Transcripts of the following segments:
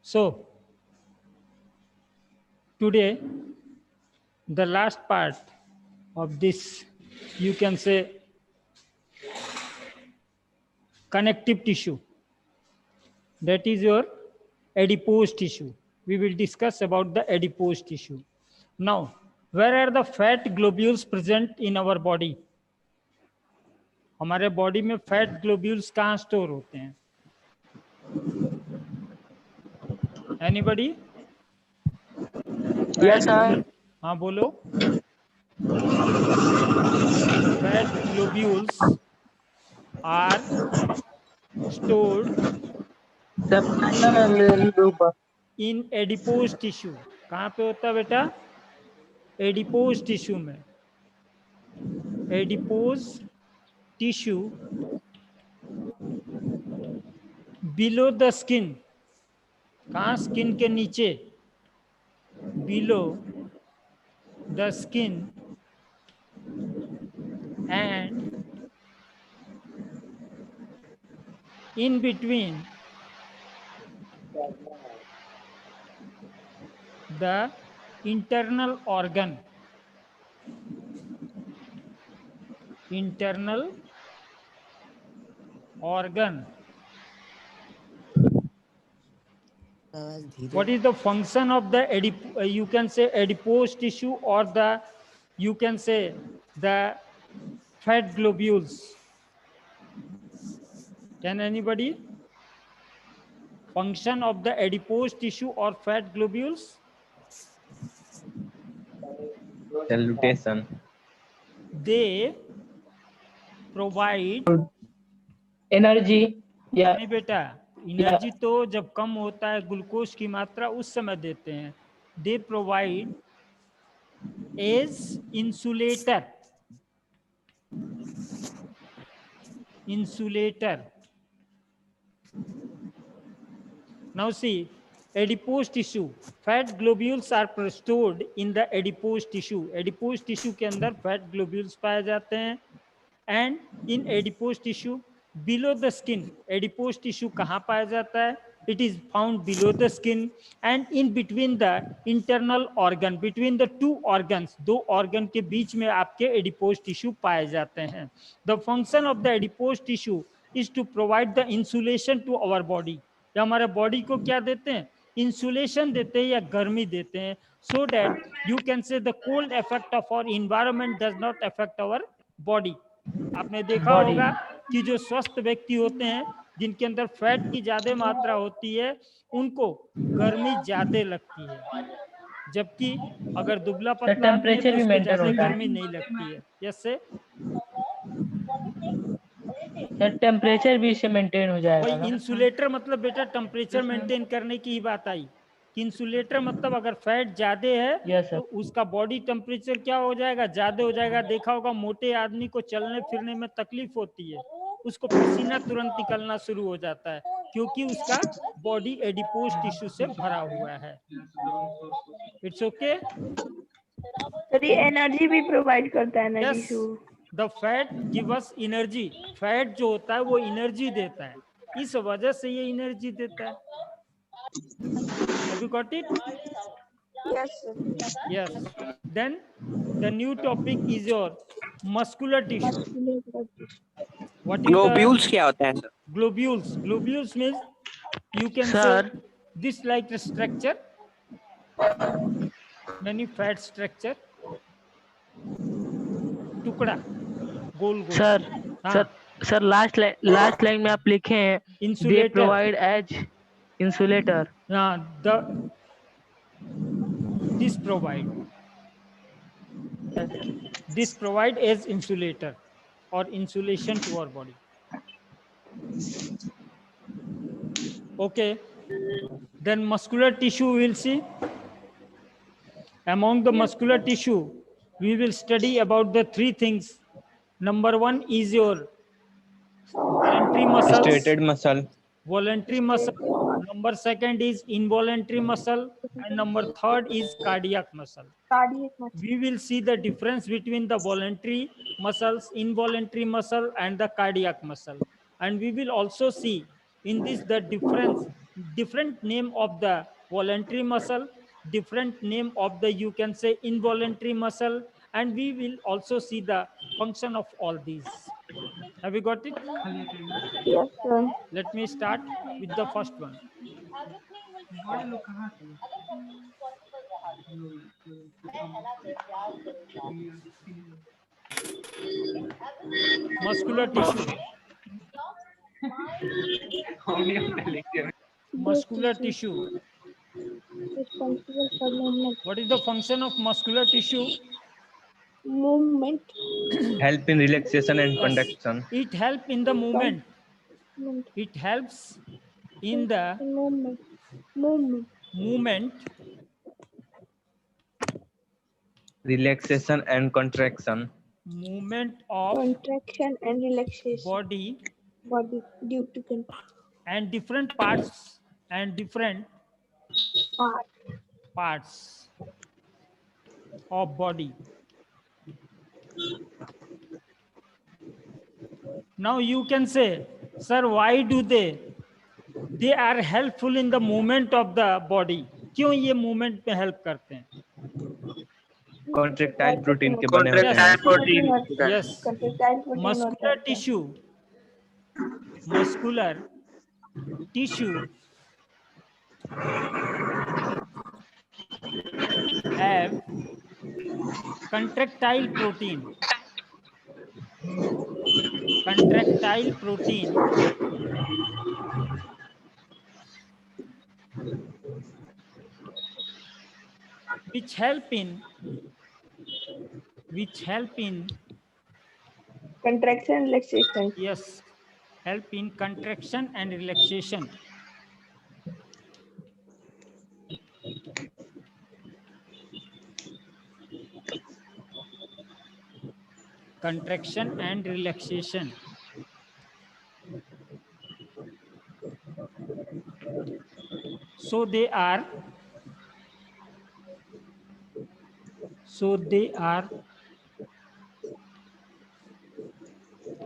So today, the last part of this, you can say, connective tissue, that is your adipose tissue. We will discuss about the adipose tissue. Now, where are the fat globules present in our body? हमारे body में fat globules कहाँ store होते हैं? Anybody? Yes sir. हाँ बोलो। Fat globules are stored in adipose tissue. कहाँ पे होता है बेटा? एडिपोज टिश्यू में। Adipose tissue below the skin. कहाँ? स्किन के नीचे। Below the skin and in between the internal organ. Internal organ. What is the function of the you can say adipose tissue, or the you can say the fat globules? Can anybody? Function of the adipose tissue or fat globules? Salutation. They provide energy. या नहीं बेटा, energy तो जब कम होता है glucose की मात्रा उस समय देते हैं। They provide as insulator. Insulator. Now see adipose tissue, fat globules are stored in the adipose tissue. Adipose tissue के अंदर फैट ग्लोब्यूल्स पाए जाते हैं। And in adipose tissue below the skin. Adipose tissue कहाँ पाया जाता है? It is found below the skin and in between the internal organ. Between the two organs, दो ऑर्गन के बीच में आपके एडिपोज टिश्यू पाए जाते हैं। The function of the adipose tissue is to provide the insulation to our body. या हमारे बॉडी को क्या देते हैं? इंसुलेशन देते हैं या गर्मी देते हैं, so that you can say the cold effect of our environment does not affect our body. आपने देखा होगा कि जो स्वस्थ व्यक्ति होते हैं, जिनके अंदर फैट की ज्यादा मात्रा होती है, उनको गर्मी ज्यादा लगती है, जबकि अगर दुबला पतला आदमी है तो उसको ज्यादा गर्मी नहीं लगती है। यस से टेम्परेचर भी इससे मेंटेन हो जाएगा। वही इंसुलेटर मतलब बेटा टेम्परेचर मेंटेन करने की ही बात आई कि इंसुलेटर मतलब अगर फैट ज्यादा है तो उसका बॉडी टेम्परेचर क्या हो जाएगा? ज्यादा हो जाएगा। देखा होगा मोटे आदमी को चलने फिरने में तकलीफ होती है, उसको पसीना तुरंत निकलना शुरू हो जाता है, क्योंकि उसका बॉडी एडिपोज टिश्यू से भरा हुआ है। It's okay. एनर्जी भी प्रोवाइड करता है ना tissue. The fat give us energy. Fat जो होता है वो एनर्जी देता है, इस वजह से ये एनर्जी देता है। Have you got it? Yes, sir. Yes. Then the new topic is your muscular tissue. What is Globules क्या होता है? Globules. Globules means you can say this like a structure, many fat structure. टुकड़ा गोल गोल। Sir last line में आप लिखे हैं they provide as insulator. This provide as insulator or insulation to our body. Okay. Then muscular tissue we will see. Among the muscular tissue, we will study about the three things. Number one is your voluntary muscles. Stated muscle. Voluntary muscle. Number second is involuntary muscle. And number third is cardiac muscle. We will see the difference between the voluntary muscles, involuntary muscle, and the cardiac muscle. And we will also see In this, the different name of the voluntary muscle, different name of the, you can say, involuntary muscle, and we will also see the function of all these. Have you got it? Yes, sir. Let me start with the first one. Muscular tissue. Muscular tissue. Responsible for movement. What is the function of muscular tissue? Movement. Help in relaxation and Yes. contraction. It helps in the movement. Movement. It helps in the Movement. Movement. movement, Relaxation and contraction. movement of Contraction and relaxation. body Body due to and different parts part. parts of body. Now you can say, sir, why do they are helpful in the movement of the body? क्यों ये movement में help करते हैं? Contractile protein के बने होते हैं. Yes. Protein. Yes. Contractile protein Muscular tissue have contractile protein which help in contraction and relaxation. yes, help in contraction and relaxation. Contraction and relaxation. So they are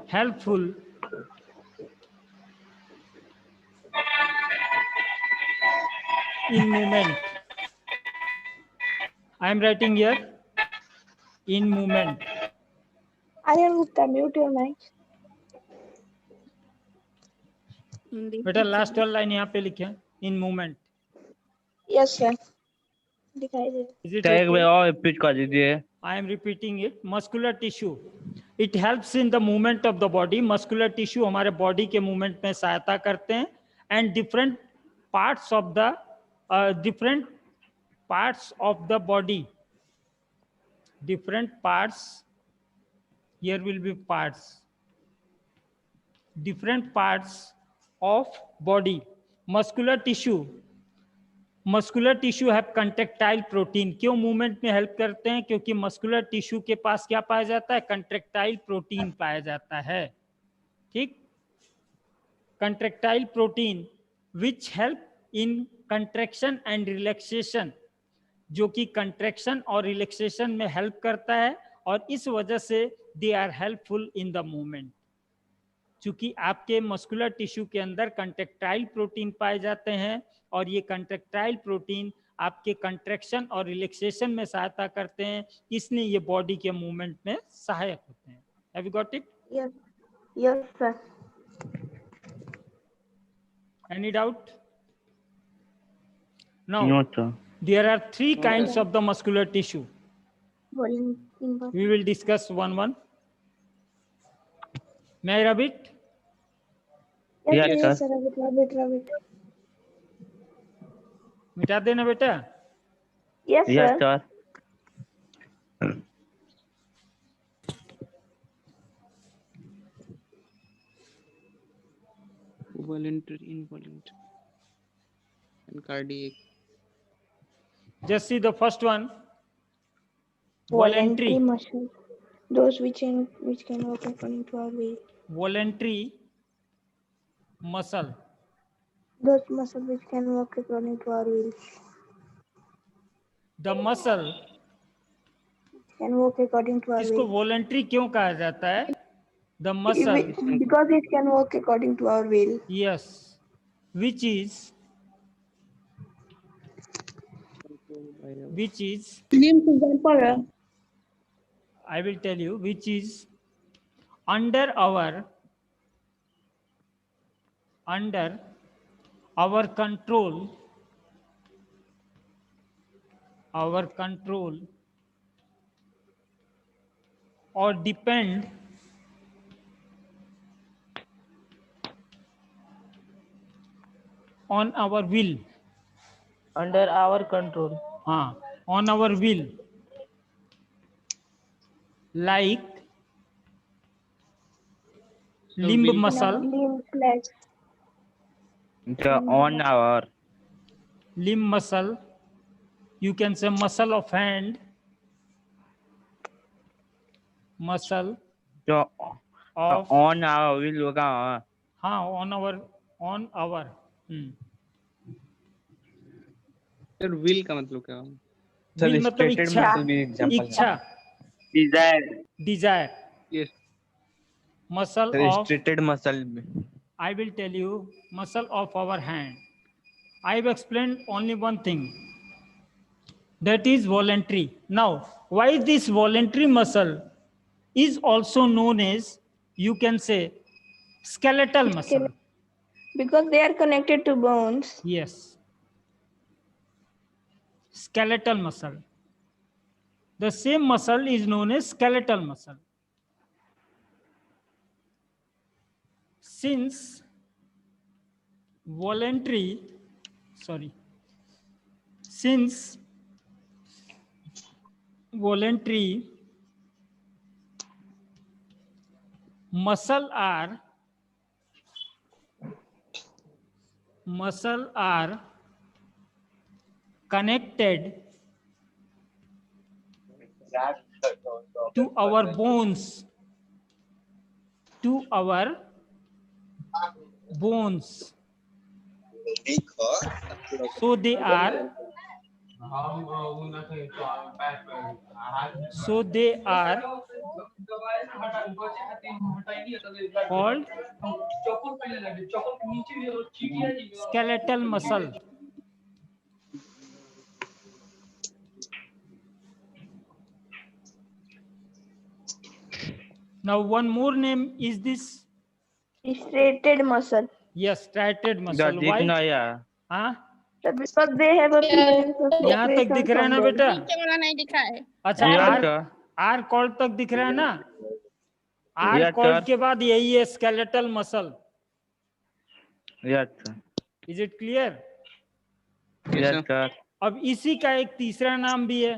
helpful in movement. I am writing here in movement. Aryan Gupta, mute your mic. बेटा last वाला line यहाँ पे लिखे in movement. Yes, sir. दिखाई दे. Is it एक okay? बार और repeat कर दीजिए. I am repeating it. Muscular tissue. It helps in the movement of the body. Muscular tissue हमारे body के movement में सहायता करते हैं and different parts of the body. Different parts. Here will be parts. Different parts of body. Muscular tissue have contractile protein. क्यों movement में help करते हैं? क्योंकि मस्कुलर टिश्यू के पास क्या पाया जाता है? कंट्रैक्टाइल प्रोटीन पाया जाता है. ठीक, contractile protein which help in contraction and relaxation, जो कि कंट्रैक्शन और रिलैक्सेशन में हेल्प करता है और इस वजह से they are helpful in the movement. चूंकि आपके मस्कुलर टिश्यू के अंदर कंट्रैक्टाइल प्रोटीन पाए जाते हैं और ये कंट्रैक्टाइल प्रोटीन आपके कंट्रैक्शन और रिलैक्सेशन में सहायता करते हैं, इसलिए ये बॉडी के मूवमेंट में सहायक होते हैं. Have you got it? Yes. Yes, sir. Any doubt? Now, No, sir. there are 3 kinds of the muscular tissue. Volume. We will discuss one. May I rub it? Yes, Yes, sir. sir. Rub it. मिटा देना बेटा. Yes, Yes, sir. sir. Voluntary, involuntary, and cardiac. Just see the first one. Voluntary Voluntary. muscle. Those which can work according to our will. Voluntary muscle. Those muscle which can work according to our will. The muscle. Can work according to our इसको will. Voluntary क्यों कहा जाता है? The muscle. Because it can work according to our will. Yes. which is Limbs example. I will tell you, which is under our control, or depend on our will. Under our control. On our will, like limb will- muscle, Limb flex. On our limb muscle, you can say muscle of hand, muscle जो of on our will होगा on our sir will का मतलब क्या हुआ? will मतलब stated इच्छा, muscle भी example इच्छा, desire, Yes. muscle है of, stated muscle I will tell you, muscle of our hand. I have explained only one thing, that is voluntary. Now, why this voluntary muscle is also known as, you can say, skeletal muscle. Because they are connected to bones. Yes. Skeletal muscle. The same muscle is known as skeletal muscle. Since voluntary muscle are connected to our bones, so they are called skeletal muscle. Now one more name is this. Striated muscle. Yes, striated muscle. Why? दिखना यार Because they have appearance of यहाँ तक दिख रहा है ना बेटा? नहीं दिखा है। अच्छा, आर कॉर्ड तक दिख रहा है ना? आर कॉर्ड के बाद यही है skeletal muscle. Is it clear? अब इसी का एक तीसरा नाम भी है,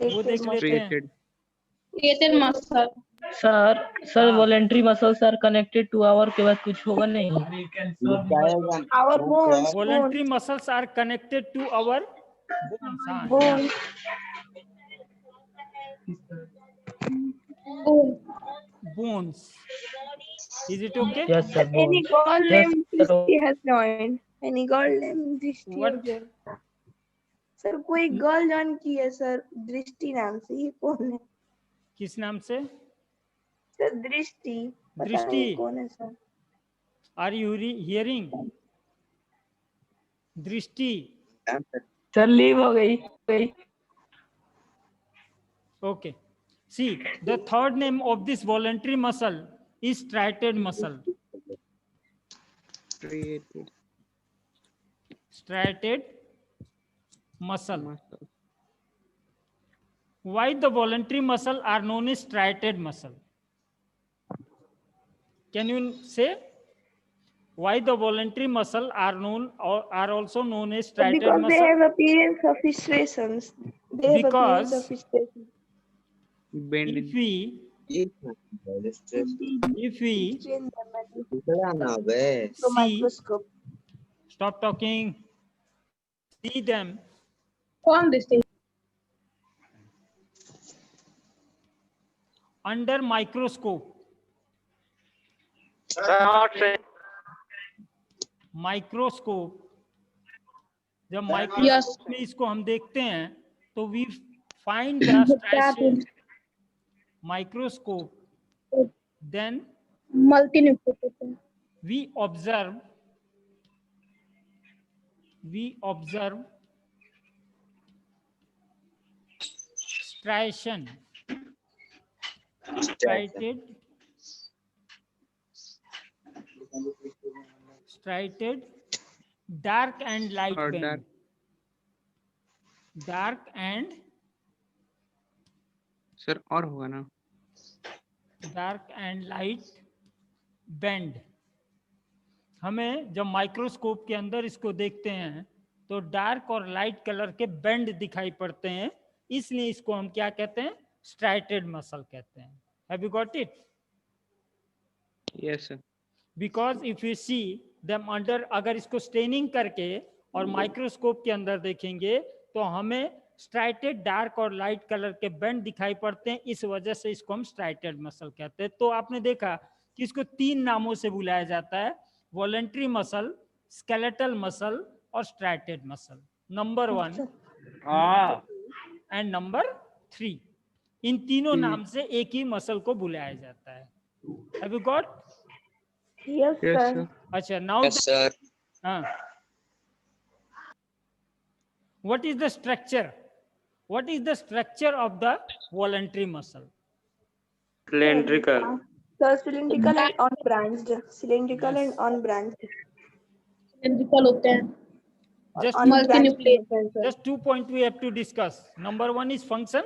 वो देख लेते हैं. Striated muscle. Sir voluntary muscles are connected to our के बाद कुछ होगा नहीं. our bones. Voluntary muscles are connected to our bones. Bones. Is it okay? Yes sir. Any girl named Yes, sir. Drishti has joined. Any girl named Drishti What? has joined. Sir कोई girl join की है sir, दृष्टि नाम से. ये कौन है किस नाम से? सर? दृष्टि. पता दृष्टि. नहीं कौन है सर. Are you hearing? दृष्टि. सर लीव हो गई. Okay. See, the third name of this voluntary muscle is striated muscle. Striated muscle. Why the voluntary muscle are known as striated muscle? Can you say why the voluntary muscle are known or are also known as striated Because muscle? they have appearance of striations. They have appearance of striations. If we So microscope. stop talking, see them कौन दिखते? under microscope. Microscope, जब microscope में इसको हम देखते हैं तो we find the striation. Microscope, then Multinucleated. we observe we observe striation, striated, dark and light और band, dark and सर और होगा ना? dark and light band. हमें जब माइक्रोस्कोप के अंदर इसको देखते हैं तो डार्क और लाइट कलर के बैंड दिखाई पड़ते हैं, इसलिए इसको हम क्या कहते हैं? स्ट्राइटेड मसल कहते हैं. Have you got it? Yes sir. Because if you see them under, अगर इसको स्टेनिंग करके और माइक्रोस्कोप के अंदर देखेंगे तो हमें स्ट्राइटेड डार्क और लाइट कलर के बैंड दिखाई पड़ते हैं, इस वजह से इसको हम स्ट्राइटेड मसल कहते हैं. तो आपने देखा कि इसको 3 नामों से बुलाया जाता है: वॉलंटरी मसल, स्केलेटल मसल और striated muscle. Number 1 and number 3, इन तीनों नाम से एक ही मसल को बुलाया जाता है. Have you got? Yes, Yes, sir. sir. अच्छा, now Yes, sir. What is the structure? What is the structure of the voluntary muscle? Cylindrical. Sir, cylindrical and unbranched. Cylindrical and unbranched. Cylindrical होते हैं. Just Multinucleate. just 2 points we have to discuss. Number 1 is function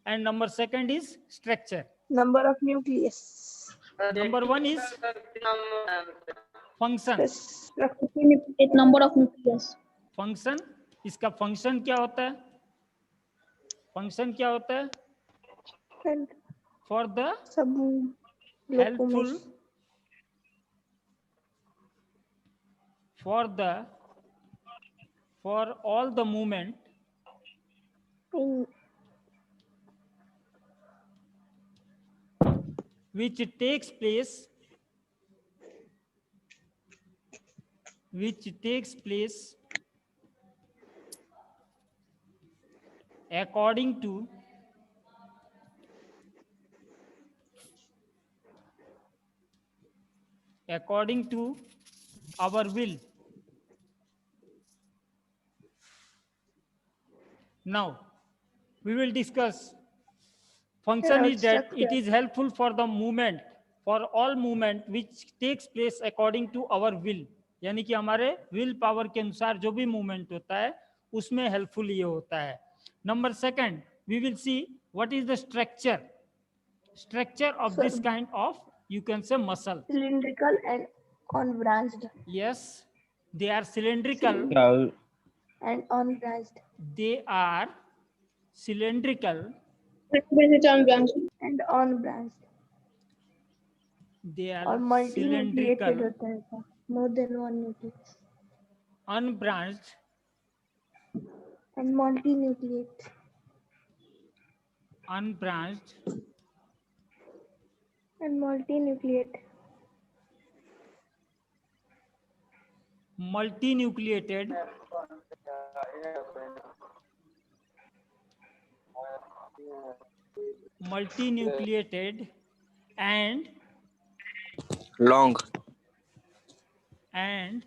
and number 2 is structure. Number of nucleus. Number 1 is function. Multinucleate number of nucleus. Function, इसका function क्या होता है? Function क्या होता है? And For the sub helpful, for all the movement in which takes place according to our will. Now we will discuss function is that it is helpful for the movement, for all movement which takes place according to our will. यानी कि हमारे will power के अनुसार जो भी movement होता है उसमें हेल्पफुल ये होता है. Number 2 we will see what is the structure of this kind of, you can say, muscle. cylindrical and unbranched. Yes, they are cylindrical. And unbranched. They are cylindrical. And unbranched. They और are multinucleated cylindrical. होता है sir. More than one nucleus. Unbranched. And multinucleate. Unbranched. And multinucleate. Multinucleated. Multinucleated and Long. and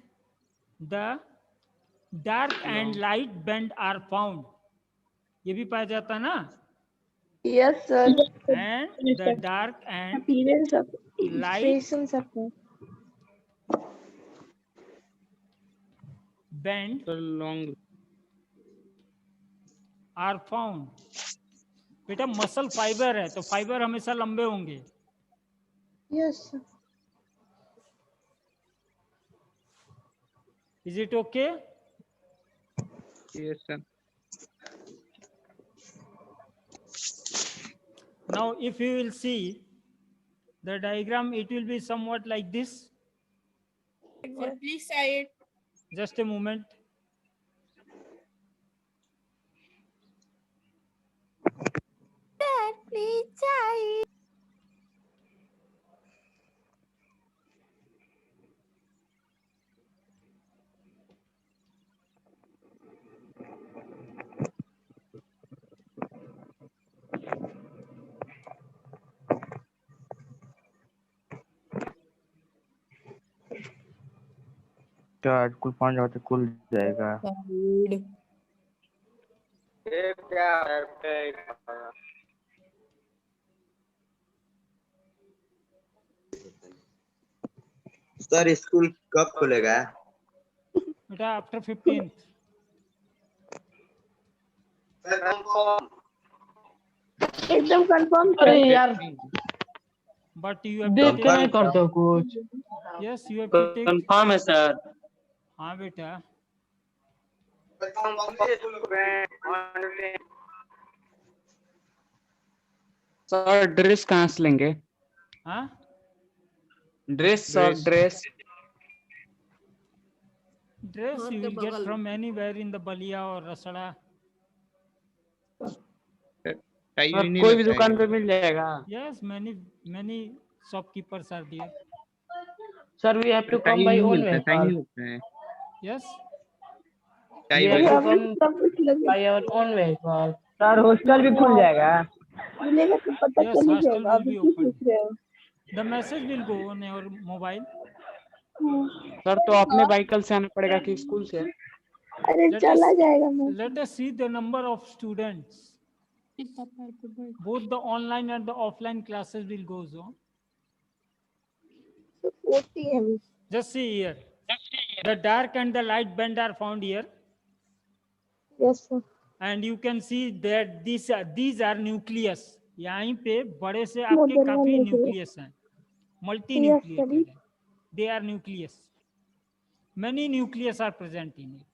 the dark and light band are found. ये भी पाया जाता ना? Yes, sir. And the dark and Appearance of light illustrations of band Sir, long. are found. बेटा muscle fibre है तो fibre हमेशा लंबे होंगे. Yes, sir. Is it okay? Yes, sir. Now if you will see the diagram, it will be somewhat like this. Please say it. Just a moment. Please say it. चार कुल 5 होते खुल जाएगा। सर स्कूल कब खुलेगा? बेटा after 15th। एकदम confirm अरे सर। यार बट यू हैव देख के नहीं करते हो कुछ। Yes you have to take. Confirm है सर। हाँ बेटा सर ड्रेस कहाँ से लेंगे? हाँ dress sir dress. Dress you will get from anywhere in the Ballia और रसड़ा। सर कोई भी दुकान पे मिल जाएगा। Yes, many shopkeepers are there. Sir, we have to come by own vehicle. Yes, We have to come by our own vehicle. Sir hostel भी खुल जाएगा। मिलेगा तो पता yes, चल hostel जाएगा। will अभी be क्यों open. पूछ रहे हो? The message will go on your mobile. Sir तो अपने व्हीकल से आना पड़ेगा कि स्कूल से? अरे चला जाएगा मैं। Let us see the number of students. Both the online and the offline classes will go on. 40 है। Just see here. The dark and the light band are found here, Yes sir. and you can see that these are nucleus. यहाँ पे बड़े से आपके Model काफी वाले nucleus हैं, multi Yes, nucleated हैं. They are nucleus. Many nucleus are present in it.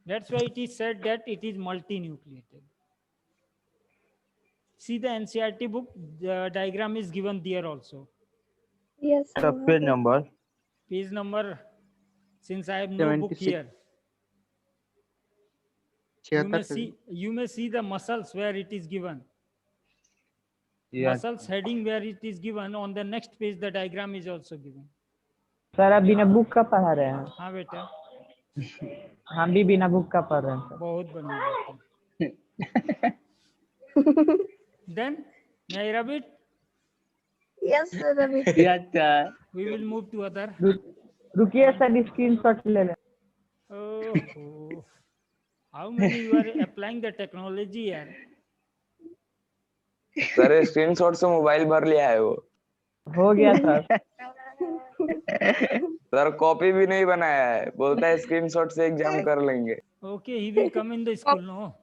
That's why it is said that it is multi-nucleated. See the NCERT book, the diagram is given there also. Yes sir. Sir page number Page number, since I have no book 76. here. You may see the muscles where it is given. Muscles heading where it is given. On the next page, the diagram is also given. Sir आप बिना book का पढ़ा रहे हैं? हाँ बेटा, हम भी बिना बुक का पढ़ रहे हैं। बहुत बढ़िया बेटा. Then, may I rub it? Yes sir. अभी We will move to other. रुकिए सर स्क्रीनशॉट ले लें। Oh, how many you are applying the technology here? Sir screenshot से मोबाइल भर लिया है वो। हो गया सर। सर कॉपी भी नहीं बनाया है, बोलता है स्क्रीनशॉट से एग्जाम कर लेंगे। Okay, he will come in the school, no?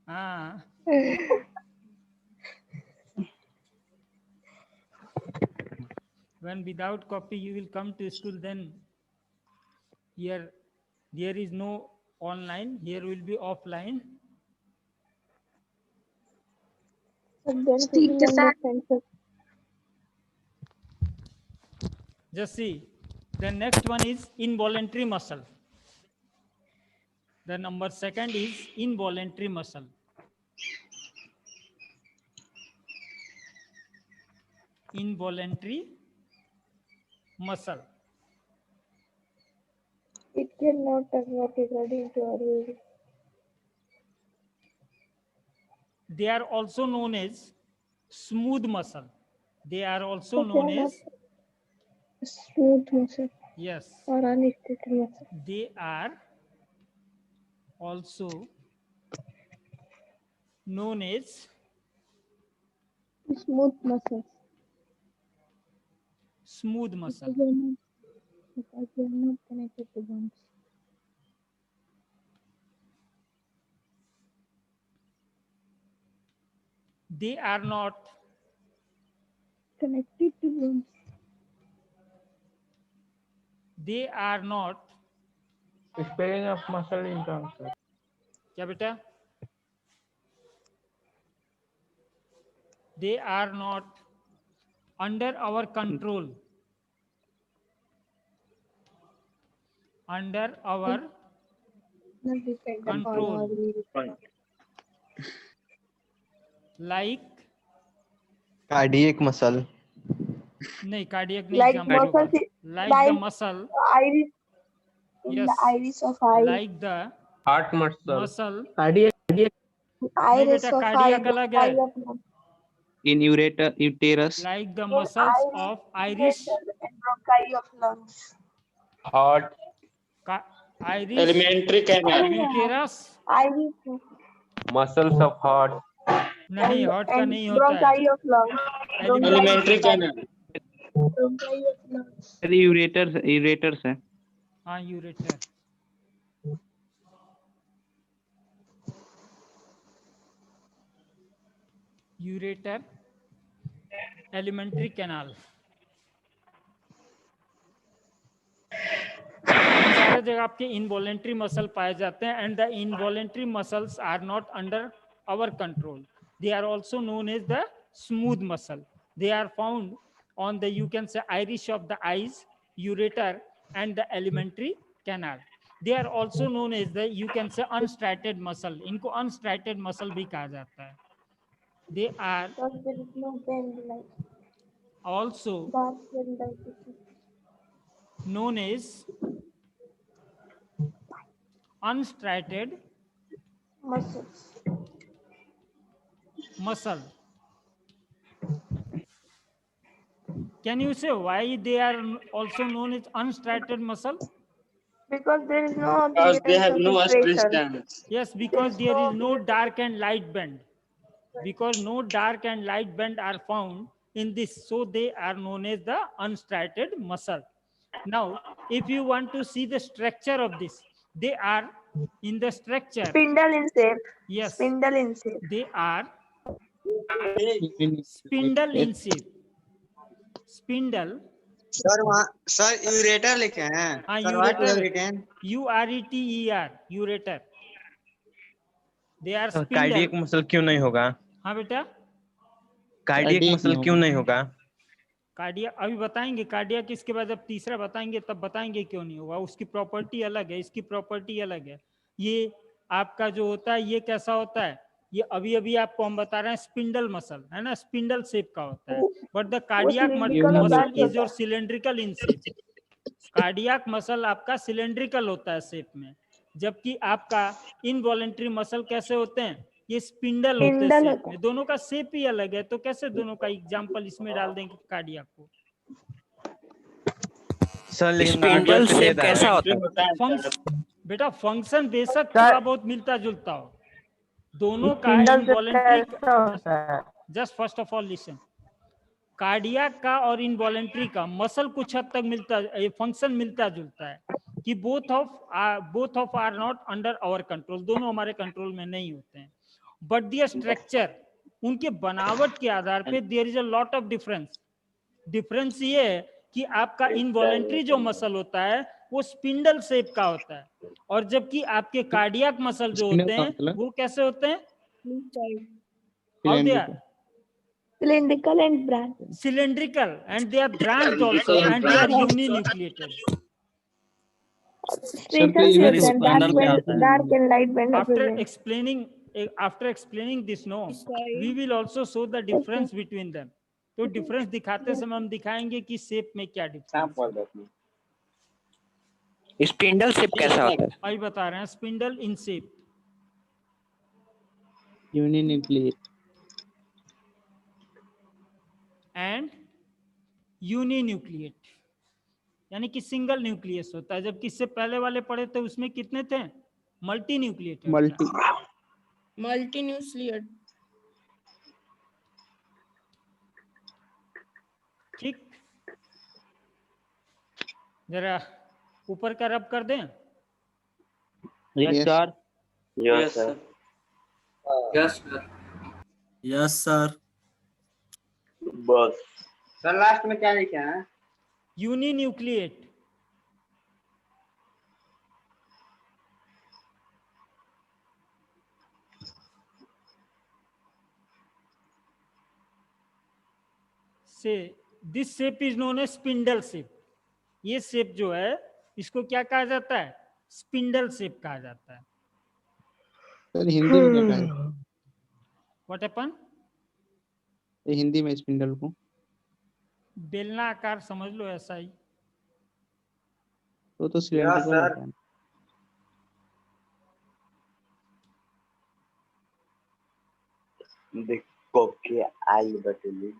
हाँ. When without copy you will come to school, then here there is no online, here will be offline. Steve the sir. Just see, the next one is involuntary muscle. The number second is involuntary muscle. Involuntary muscle. It cannot work according to our will. They are also known as smooth muscle. They are also known as, Smooth muscle yes, or unrestricted muscle. they are also known as Smooth muscles. smooth muscle. Because they are not connected to bones. They are not Connected to bones. they are not Spelling of muscle in terms of. क्या बेटा? They are not under our control. Under our Not dependent on Control. our will. like cardiac muscle, नहीं cardiac नहीं Like example muscles, होगा. Like the like- muscle, Iris. In Yes. the iris of eye. like the heart muscle muscle. Iris बेटा, of cardiac eye. अलग है. eye of man. In uterus Like the muscles of iris. bronchi of lungs. Heart. Iris, Elementary canal. Uterus, Iris Muscles of heart. नहीं heart का and नहीं होता है, bronchi of lungs. Elementary canal. Bronchi of lungs. Sir ureters है। हाँ ureter, ureter, alimentary canal, सारे जगह आपके इनवॉलेंट्री मसल पाए जाते हैं and the involuntary muscles are not under our control. They are also known as the smooth muscle. They are found on the, you can say, iris of the eyes, ureter, and the alimentary canal. They are also known as the, you can say, unstriated muscle. इनको unstriated muscle भी कहा जाता है. They are Because there is no bend like also dark bend like this. known as unstriated Muscles. muscle. Can you say why they are also known as unstriated muscle? Because there is no Because they have appearance no of separation. resistance. Yes, because There is there is no no dark and light band. Because no dark and light band are found in this, so they are known as the unstriated muscle. Now, if you want to see the structure of this, they are in the structure. Spindle in shape. Yes, Spindle in shape. they are spindle in shape. Spindle. Sir वहाँ sir ureter लिखे हैं। हाँ sir what ureter, written? ureter, ureter. They are cardiac spindle. Muscle क्यों नहीं होगा? हाँ बेटा, cardiac muscle क्यों नहीं होगा? कार्डिया अभी बताएंगे, कार्डिया किसके बाद जब तीसरा बताएंगे तब बताएंगे क्यों नहीं होगा। उसकी प्रॉपर्टी अलग है, इसकी प्रॉपर्टी अलग है। ये आपका जो होता है ये कैसा होता है, ये अभी अभी आपको हम बता रहे हैं स्पिंडल मसल है ना, स्पिंडल शेप का होता है। But the cardiac muscle is your cylindrical in shape. Cardiac muscle आपका सिलेंड्रिकल होता है शेप में, जबकि आपका इनवॉलेंट्री मसल कैसे होते हैं, ये स्पिंडल होते हैं शेप में। दोनों का शेप ही अलग है, तो कैसे दोनों का एग्जांपल इसमें डाल देंगे कार्डियक को। सर लेकिन स्पिंडल शेप कैसा होता है? बेटा फंक्शन बेशक थोड़ा बहुत मिलता जुलता हो, दोनों का involuntary, just first of all listen, cardiac का और इनवॉलेंट्री का मसल कुछ हद तक मिलता, फंक्शन मिलता जुलता है कि both of are not under our control, दोनों हमारे कंट्रोल में नहीं होते हैं। बट दियर स्ट्रक्चर, उनके बनावट के आधार पे there is a lot of difference. Difference ये है कि आपका इनवॉलेंट्री जो मसल होता है वो स्पिंडल शेप का होता है, और जबकि आपके कार्डियक मसल जो होते हैं वो कैसे होते हैं, cylindrical and branched. cylindrical, and they are branched also, and they are uninucleated. Straighten shapes and dark and light band. After explaining this, no, we will also show the difference between them. तो difference दिखाते समय हम दिखाएंगे कि shape में क्या difference है। Spindle shape कैसा होता है? अभी बता रहे हैं, spindle in shape, uninucleate and uninucleate, यानी कि सिंगल न्यूक्लियस होता है, जबकि इससे पहले वाले पढ़े थे उसमें कितने थे, मल्टी न्यूक्लिएट। Multi nucleate. ठीक, जरा ऊपर का रब कर दें। Yes sir. Yes, sir. Yes sir. बस सर लास्ट में क्या लिखे हैं? यूनिन्यूक्लिएट, से this shape is known as spindle shape. ये शेप जो है इसको क्या कहा जाता है, स्पिंडल शेप कहा जाता है। सर हिंदी में क्या कहें? What happen? हिंदी में स्पिंडल को बेलना आकार समझ लो, ऐसा ही। तो सिलेंड्रिकल होता है। देखो के आई बटली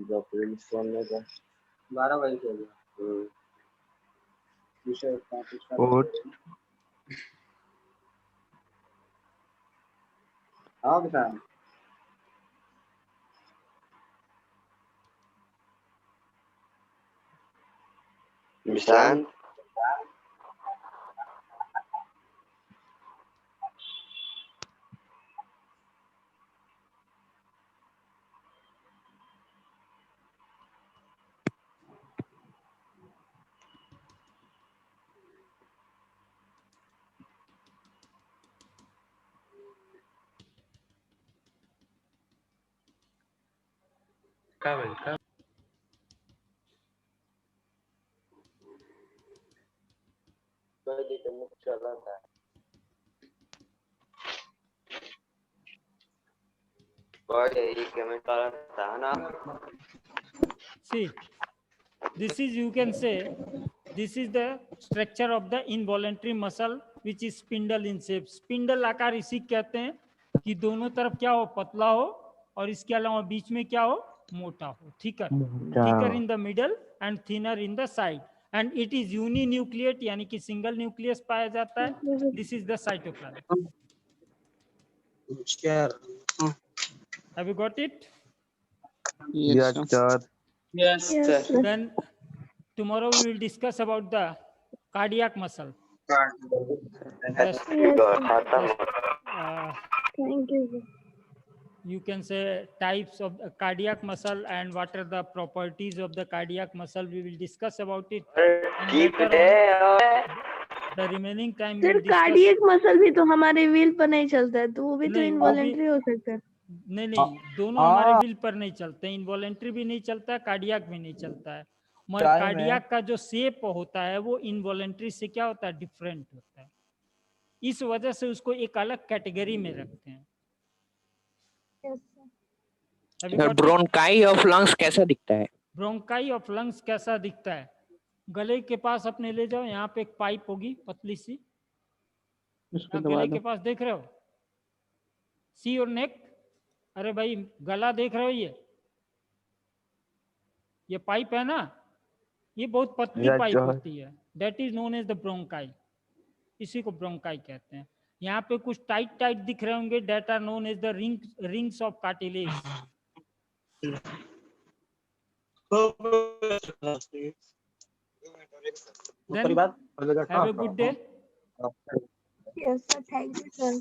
12 बजे से हो गया। विषय 35 का हाँ बेटा Vishant See, this is, you can say, this is the structure of the involuntary muscle which is spindle in shape. Spindle आकार इसी कहते हैं कि दोनों तरफ क्या हो, पतला हो, और इसके अलावा बीच में क्या हो, मोटा हो. Thicker, thicker in the middle and thinner in the side, and it is uninucleate यानी कि सिंगल न्यूक्लियस पाया जाता है. This is the cytoplasm. Have you got it? Yes, sir. Yes, sir. Then tomorrow we will discuss about the cardiac muscle. Yes. Thank you. You can say types of the cardiac muscle and what are the properties of the cardiac muscle. We will discuss about it. And later on, the remaining time we sir will discuss. Cardiac muscle भी तो हमारे wheel पर नहीं चलता है, तो वो भी तो नहीं, वो इनवॉलेंटरी हो सकता है. नहीं, दोनों हमारे व्हील पर नहीं चलते. इनवॉलेंट्री भी नहीं चलता, कार्डियक भी नहीं चलता है. मगर कार्डियक का जो शेप होता है वो इनवॉलेंट्री से क्या होता है, डिफरेंट होता है. इस वजह से उसको एक अलग कैटेगरी में रखते हैं. ब्रोंकाई ऑफ लंग्स कैसा दिखता है? ब्रोंकाई ऑफ लंग्स कैसा दिखता है? गले के पास अपने ले जाओ, यहाँ पे एक पाइप होगी पतली सी, गले के पास देख रहे हो, सी योर नेक. अरे भाई गला देख रहे हो, ये पाइप है ना, ये बहुत पतली पाइप होती है. That is known as the bronchi. इसी को ब्रोंकाई कहते हैं. यहाँ पे कुछ टाइट टाइट दिख रहे होंगे, that are known as the rings of cartilage. Then have a good day. Yes, sir. Thank you, sir.